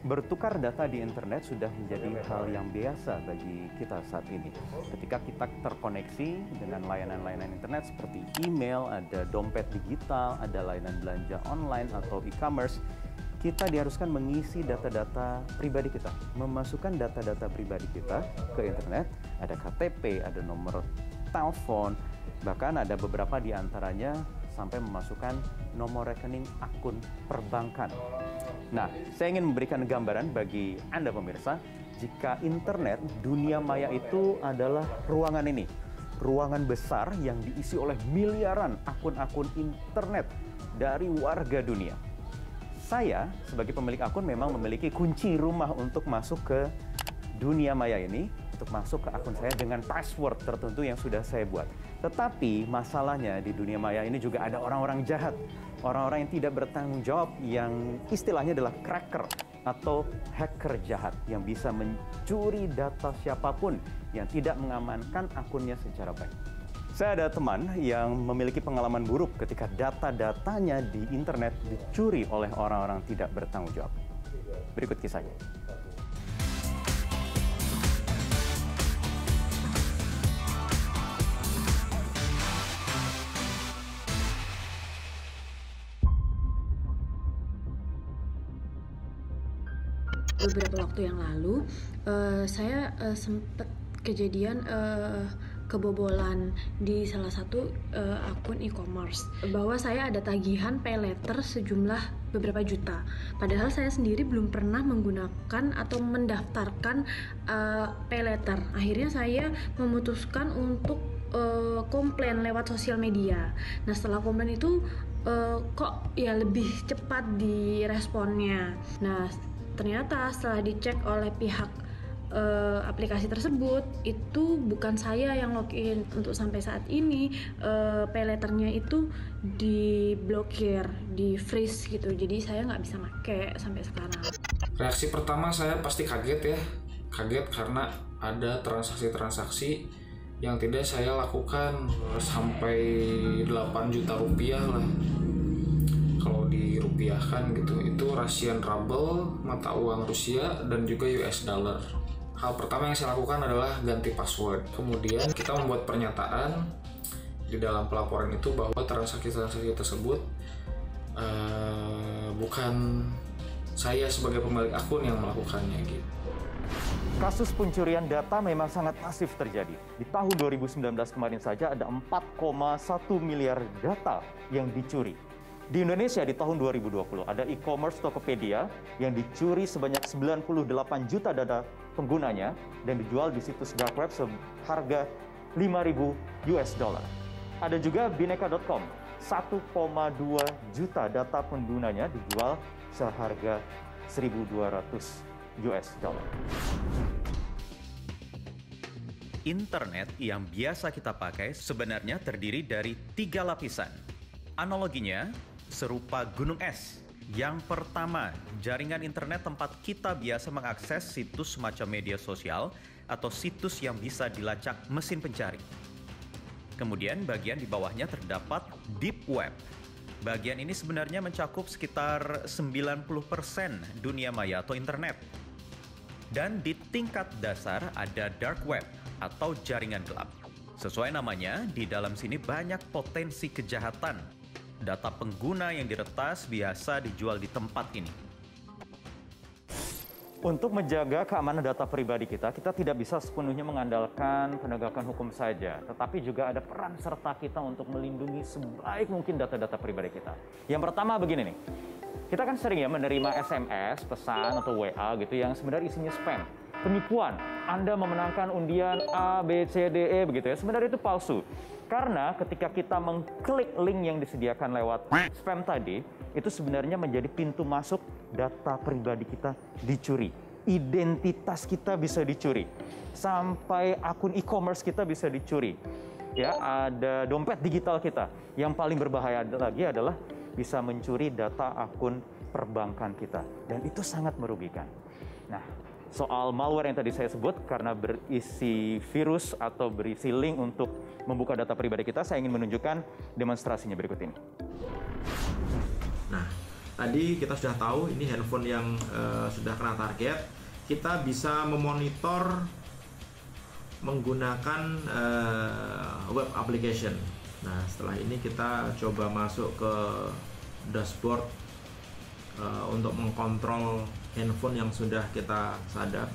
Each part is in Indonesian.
Bertukar data di internet sudah menjadi hal yang biasa bagi kita saat ini. Ketika kita terkoneksi dengan layanan-layanan internet seperti email, ada dompet digital, ada layanan belanja online atau e-commerce, kita diharuskan mengisi data-data pribadi kita, memasukkan data-data pribadi kita ke internet, ada KTP, ada nomor telepon, bahkan ada beberapa di antaranya sampai memasukkan nomor rekening akun perbankan. Nah, saya ingin memberikan gambaran bagi Anda pemirsa, jika internet, dunia maya itu adalah ruangan ini. Ruangan besar yang diisi oleh miliaran akun-akun internet dari warga dunia. Saya, sebagai pemilik akun, memang memiliki kunci rumah untuk masuk ke dunia maya ini, untuk masuk ke akun saya dengan password tertentu yang sudah saya buat. Tetapi masalahnya di dunia maya ini juga ada orang-orang jahat, orang-orang yang tidak bertanggung jawab, yang istilahnya adalah cracker atau hacker jahat yang bisa mencuri data siapapun yang tidak mengamankan akunnya secara baik. Saya ada teman yang memiliki pengalaman buruk ketika data-datanya di internet dicuri oleh orang-orang tidak bertanggung jawab. Berikut kisahnya. Beberapa waktu yang lalu, saya sempat kejadian kebobolan di salah satu akun e-commerce, bahwa saya ada tagihan pay letter sejumlah beberapa juta. Padahal saya sendiri belum pernah menggunakan atau mendaftarkan pay letter. Akhirnya saya memutuskan untuk komplain lewat sosial media. Nah, setelah komplain itu kok ya lebih cepat diresponnya. Nah, ternyata setelah dicek oleh pihak aplikasi tersebut, itu bukan saya yang login. Untuk sampai saat ini pay letternya itu diblokir, di freeze gitu. Jadi saya nggak bisa pakai sampai sekarang. Reaksi pertama saya pasti kaget ya. Kaget karena ada transaksi-transaksi yang tidak saya lakukan sampai 8 juta rupiah lah. Kalau dirupiahkan gitu, itu Russian ruble, mata uang Rusia, dan juga US dollar. Hal pertama yang saya lakukan adalah ganti password. Kemudian kita membuat pernyataan di dalam pelaporan itu bahwa transaksi-transaksi tersebut bukan saya sebagai pemilik akun yang melakukannya gitu. Kasus pencurian data memang sangat masif terjadi. Di tahun 2019 kemarin saja ada 4,1 miliar data yang dicuri. Di Indonesia di tahun 2020 ada e-commerce Tokopedia yang dicuri sebanyak 98 juta data penggunanya dan dijual di situs dark web seharga 5.000 US dollar. Ada juga bineka.com, 1,2 juta data penggunanya dijual seharga 1.200 US dollar. Internet yang biasa kita pakai sebenarnya terdiri dari 3 lapisan. Analoginya serupa gunung es. Yang pertama, jaringan internet tempat kita biasa mengakses situs semacam media sosial atau situs yang bisa dilacak mesin pencari. Kemudian bagian di bawahnya terdapat deep web. Bagian ini sebenarnya mencakup sekitar 90% dunia maya atau internet. Dan di tingkat dasar ada dark web atau jaringan gelap. Sesuai namanya, di dalam sini banyak potensi kejahatan. Data pengguna yang diretas biasa dijual di tempat ini. Untuk menjaga keamanan data pribadi kita tidak bisa sepenuhnya mengandalkan penegakan hukum saja, tetapi juga ada peran serta kita untuk melindungi sebaik mungkin data-data pribadi kita. Yang pertama begini nih, kita kan sering ya menerima SMS, pesan atau WA gitu yang sebenarnya isinya spam, penipuan. Anda memenangkan undian A, B, C, D, E begitu ya, sebenarnya itu palsu. Karena ketika kita mengklik link yang disediakan lewat spam tadi, itu sebenarnya menjadi pintu masuk data pribadi kita dicuri. Identitas kita bisa dicuri. Sampai akun e-commerce kita bisa dicuri. Ya, ada dompet digital kita. Yang paling berbahaya lagi adalah bisa mencuri data akun perbankan kita. Dan itu sangat merugikan. Nah, soal malware yang tadi saya sebut, karena berisi virus atau berisi link untuk membuka data pribadi kita, saya ingin menunjukkan demonstrasinya berikut ini. Nah, tadi kita sudah tahu ini handphone yang sudah kena target. Kita bisa memonitor menggunakan web application. Nah, setelah ini kita coba masuk ke dashboard untuk mengkontrol handphone yang sudah kita sadap.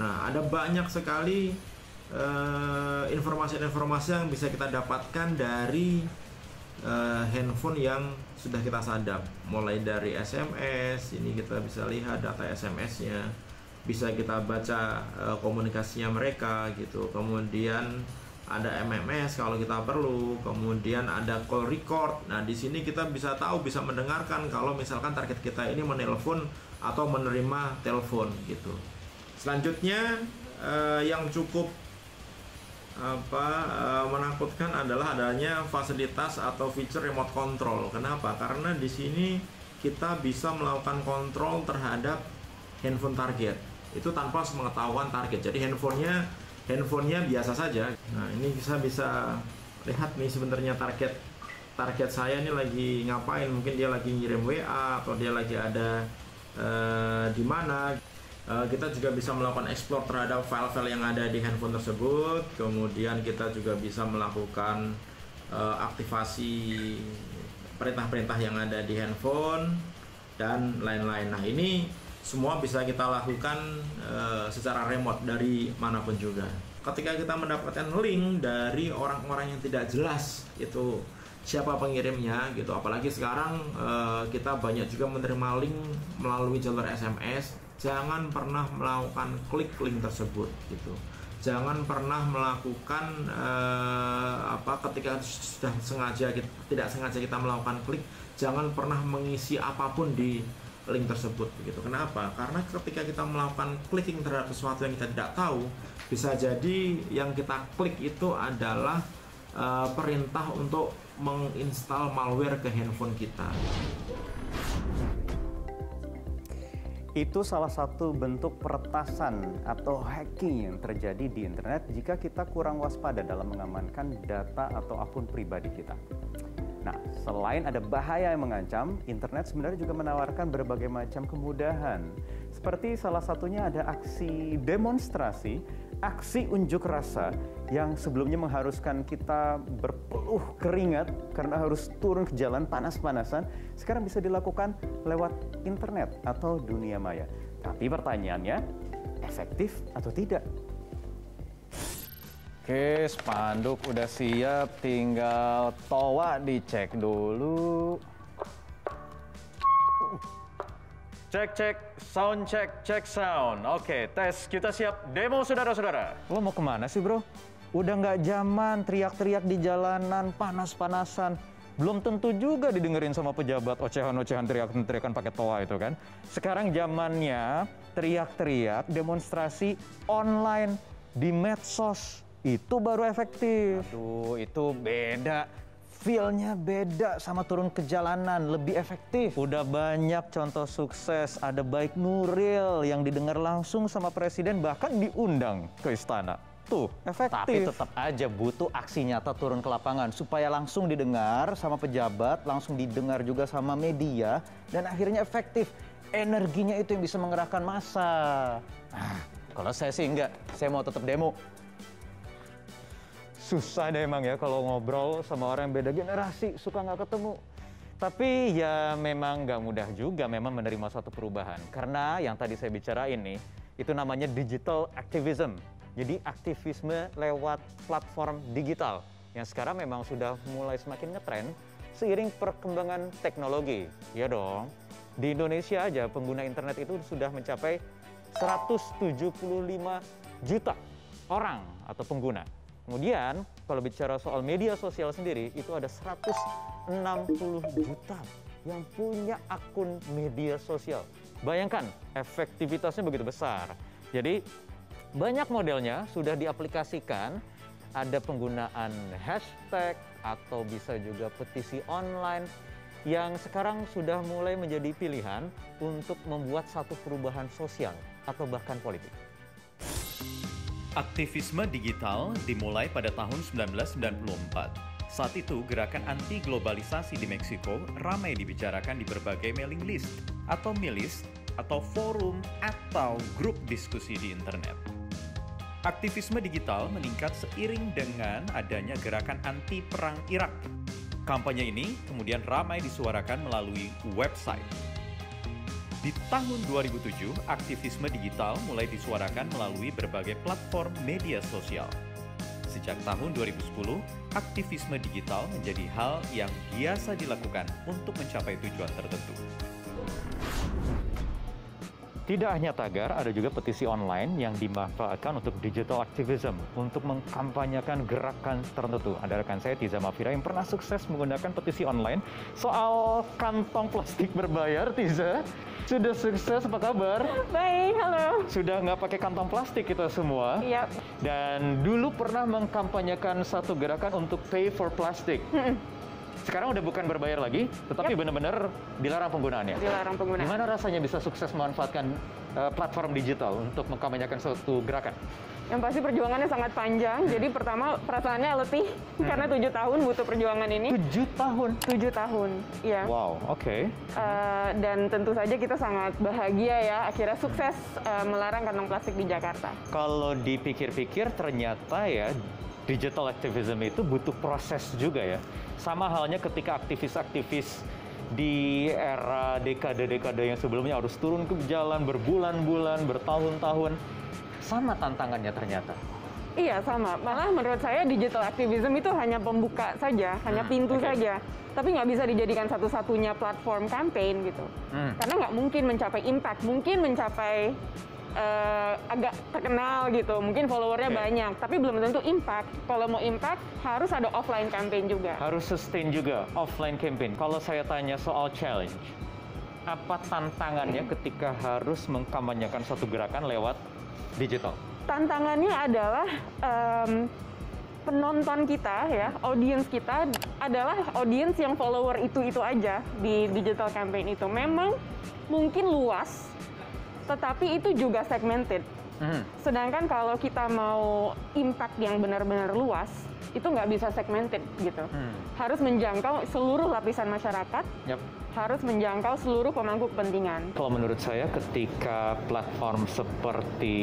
Nah, ada banyak sekali informasi-informasi yang bisa kita dapatkan dari handphone yang sudah kita sadap. Mulai dari SMS, ini kita bisa lihat data SMS-nya, bisa kita baca komunikasinya mereka gitu. Kemudian ada MMS kalau kita perlu, kemudian ada call record. Nah, di sini kita bisa tahu, bisa mendengarkan kalau misalkan target kita ini menelpon atau menerima telepon gitu. Selanjutnya yang cukup menakutkan adalah adanya fasilitas atau fitur remote control. Kenapa? Karena di sini kita bisa melakukan kontrol terhadap handphone target itu tanpa sepengetahuan target. Jadi handphonenya biasa saja. Nah, ini bisa lihat nih sebenarnya target saya ini lagi ngapain. Mungkin dia lagi ngirim WA atau dia lagi ada di mana. Kita juga bisa melakukan explore terhadap file-file yang ada di handphone tersebut. Kemudian kita juga bisa melakukan aktivasi perintah-perintah yang ada di handphone dan lain-lain. Nah, ini semua bisa kita lakukan secara remote dari manapun juga. Ketika kita mendapatkan link dari orang-orang yang tidak jelas itu siapa pengirimnya gitu, apalagi sekarang kita banyak juga menerima link melalui jalur SMS, jangan pernah melakukan klik link tersebut gitu. Jangan pernah melakukan ketika sudah tidak sengaja kita melakukan klik, jangan pernah mengisi apapun di link tersebut begitu. Kenapa? Karena ketika kita melakukan clicking terhadap sesuatu yang kita tidak tahu, bisa jadi yang kita klik itu adalah perintah untuk menginstal malware ke handphone kita. Itu salah satu bentuk peretasan atau hacking yang terjadi di internet jika kita kurang waspada dalam mengamankan data atau akun pribadi kita. Nah, selain ada bahaya yang mengancam, internet sebenarnya juga menawarkan berbagai macam kemudahan. Seperti salah satunya ada aksi demonstrasi, aksi unjuk rasa yang sebelumnya mengharuskan kita berpeluh keringat karena harus turun ke jalan panas-panasan, sekarang bisa dilakukan lewat internet atau dunia maya. Tapi pertanyaannya, efektif atau tidak? Oke, spanduk udah siap, tinggal toa dicek dulu. Cek, cek sound. Oke, tes, kita siap demo saudara-saudara. Lo mau kemana sih bro? Udah nggak zaman teriak-teriak di jalanan, panas-panasan. Belum tentu juga didengerin sama pejabat ocehan-ocehan teriakan pakai toa itu kan. Sekarang zamannya teriak-teriak, demonstrasi online di medsos. Itu baru efektif. Aduh, itu beda. Feel-nya beda sama turun ke jalanan, lebih efektif. Udah banyak contoh sukses, ada Baik Nuril yang didengar langsung sama presiden, bahkan diundang ke istana. Tuh, efektif. Tapi tetap aja butuh aksi nyata turun ke lapangan, supaya langsung didengar sama pejabat, langsung didengar juga sama media, dan akhirnya efektif. Energinya itu yang bisa mengerahkan massa. Nah, kalau saya sih enggak, saya mau tetap demo. Susah deh emang ya kalau ngobrol sama orang yang beda generasi, suka nggak ketemu. Tapi ya memang nggak mudah juga memang menerima suatu perubahan. Karena yang tadi saya bicarain nih, itu namanya digital activism. Jadi aktivisme lewat platform digital. Yang sekarang memang sudah mulai semakin ngetren seiring perkembangan teknologi. Ya dong, di Indonesia aja pengguna internet itu sudah mencapai 175 juta orang atau pengguna. Kemudian, kalau bicara soal media sosial sendiri, itu ada 160 juta yang punya akun media sosial. Bayangkan, efektivitasnya begitu besar. Jadi, banyak modelnya sudah diaplikasikan. Ada penggunaan hashtag atau bisa juga petisi online yang sekarang sudah mulai menjadi pilihan untuk membuat satu perubahan sosial atau bahkan politik. Aktivisme digital dimulai pada tahun 1994. Saat itu, gerakan anti-globalisasi di Meksiko ramai dibicarakan di berbagai mailing list atau milis atau forum atau grup diskusi di internet. Aktivisme digital meningkat seiring dengan adanya gerakan anti-perang Irak. Kampanye ini kemudian ramai disuarakan melalui website. Di tahun 2007, aktivisme digital mulai disuarakan melalui berbagai platform media sosial. Sejak tahun 2010, aktivisme digital menjadi hal yang biasa dilakukan untuk mencapai tujuan tertentu. Tidak hanya tagar, ada juga petisi online yang dimanfaatkan untuk digital activism, untuk mengkampanyekan gerakan tertentu. Ada rekan saya, Tiza Mafira, yang pernah sukses menggunakan petisi online soal kantong plastik berbayar. Tiza, sudah sukses, apa kabar? Baik, halo. Sudah nggak pakai kantong plastik kita semua. Iya. Dan dulu pernah mengkampanyekan satu gerakan untuk pay for plastic. Sekarang udah bukan berbayar lagi, tetapi benar-benar dilarang penggunaannya. Dilarang penggunaan. Gimana rasanya bisa sukses memanfaatkan platform digital untuk mengkampanyekan suatu gerakan? Yang pasti perjuangannya sangat panjang. Jadi pertama perasaannya letih karena 7 tahun butuh perjuangan ini. 7 tahun? 7 tahun, iya. Wow, oke. Dan tentu saja kita sangat bahagia ya akhirnya sukses melarang kantong plastik di Jakarta. Kalau dipikir-pikir ternyata ya digital activism itu butuh proses juga ya. Sama halnya ketika aktivis-aktivis di era dekade-dekade yang sebelumnya harus turun ke jalan berbulan-bulan, bertahun-tahun. Sama tantangannya ternyata. Iya, sama. Malah menurut saya digital activism itu hanya pembuka saja, hanya pintu saja. Tapi nggak bisa dijadikan satu-satunya platform campaign gitu. Karena nggak mungkin mencapai impact. Mungkin mencapai agak terkenal gitu, mungkin followernya banyak, tapi belum tentu impact. Kalau mau impact, harus ada offline campaign juga. Harus sustain juga, offline campaign. Kalau saya tanya soal challenge, apa tantangannya ketika harus mengkampanyekan satu gerakan lewat digital? Tantangannya adalah penonton kita ya, audiens kita adalah audiens yang follower itu aja di digital campaign itu. Memang mungkin luas, tetapi itu juga segmented. Sedangkan kalau kita mau impact yang benar-benar luas, itu nggak bisa segmented gitu. Harus menjangkau seluruh lapisan masyarakat, harus menjangkau seluruh pemangku kepentingan. Kalau menurut saya ketika platform seperti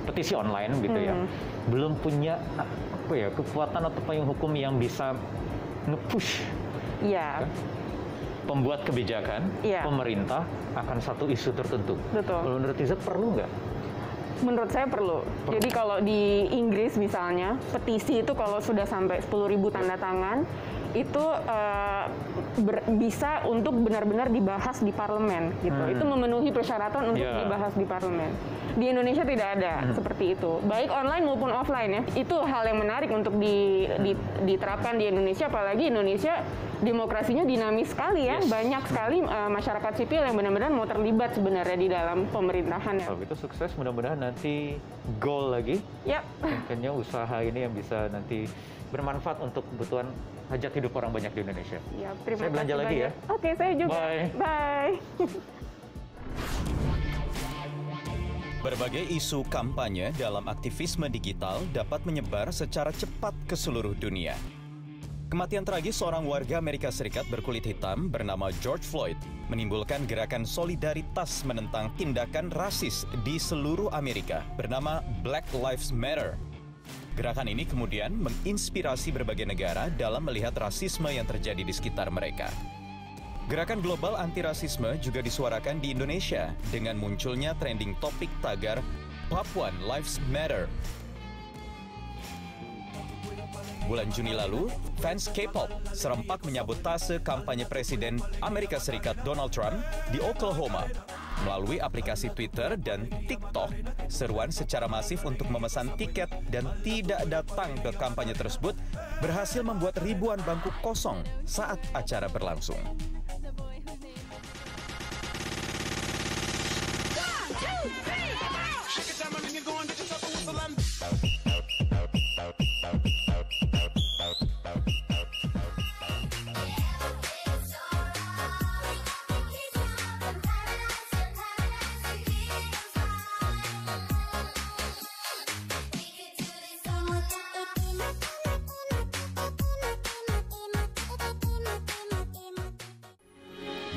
petisi online gitu ya, belum punya kekuatan atau payung hukum yang bisa nge-push. Iya. Pembuat kebijakan, pemerintah akan satu isu tertentu. Betul. Kalau menurut Tiza perlu nggak? Menurut saya perlu. Jadi kalau di Inggris misalnya, petisi itu kalau sudah sampai 10.000 tanda tangan, itu bisa untuk benar-benar dibahas di parlemen gitu. Itu memenuhi persyaratan untuk dibahas di parlemen. Di Indonesia tidak ada seperti itu. Baik online maupun offline ya. Itu hal yang menarik untuk diterapkan di Indonesia, apalagi Indonesia demokrasinya dinamis sekali ya. Banyak sekali masyarakat sipil yang benar-benar mau terlibat sebenarnya di dalam pemerintahan ya. Kalau itu sukses, mudah-mudahan nanti goal lagi. Mungkinnya usaha ini yang bisa nanti bermanfaat untuk kebutuhan hajat hidup orang banyak di Indonesia. Terima saya belanja kasih lagi banyak. ya. Oke, saya juga. Bye. Berbagai isu kampanye dalam aktivisme digital dapat menyebar secara cepat ke seluruh dunia. Kematian tragis seorang warga Amerika Serikat berkulit hitam bernama George Floyd menimbulkan gerakan solidaritas menentang tindakan rasis di seluruh Amerika bernama Black Lives Matter. Gerakan ini kemudian menginspirasi berbagai negara dalam melihat rasisme yang terjadi di sekitar mereka. Gerakan global anti-rasisme juga disuarakan di Indonesia dengan munculnya trending topik tagar Papua Lives Matter. Bulan Juni lalu, fans K-pop serempak menyabotase kampanye Presiden Amerika Serikat Donald Trump di Oklahoma. Melalui aplikasi Twitter dan TikTok, seruan secara masif untuk memesan tiket dan tidak datang ke kampanye tersebut berhasil membuat ribuan bangku kosong saat acara berlangsung.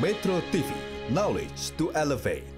Metro TV, knowledge to elevate.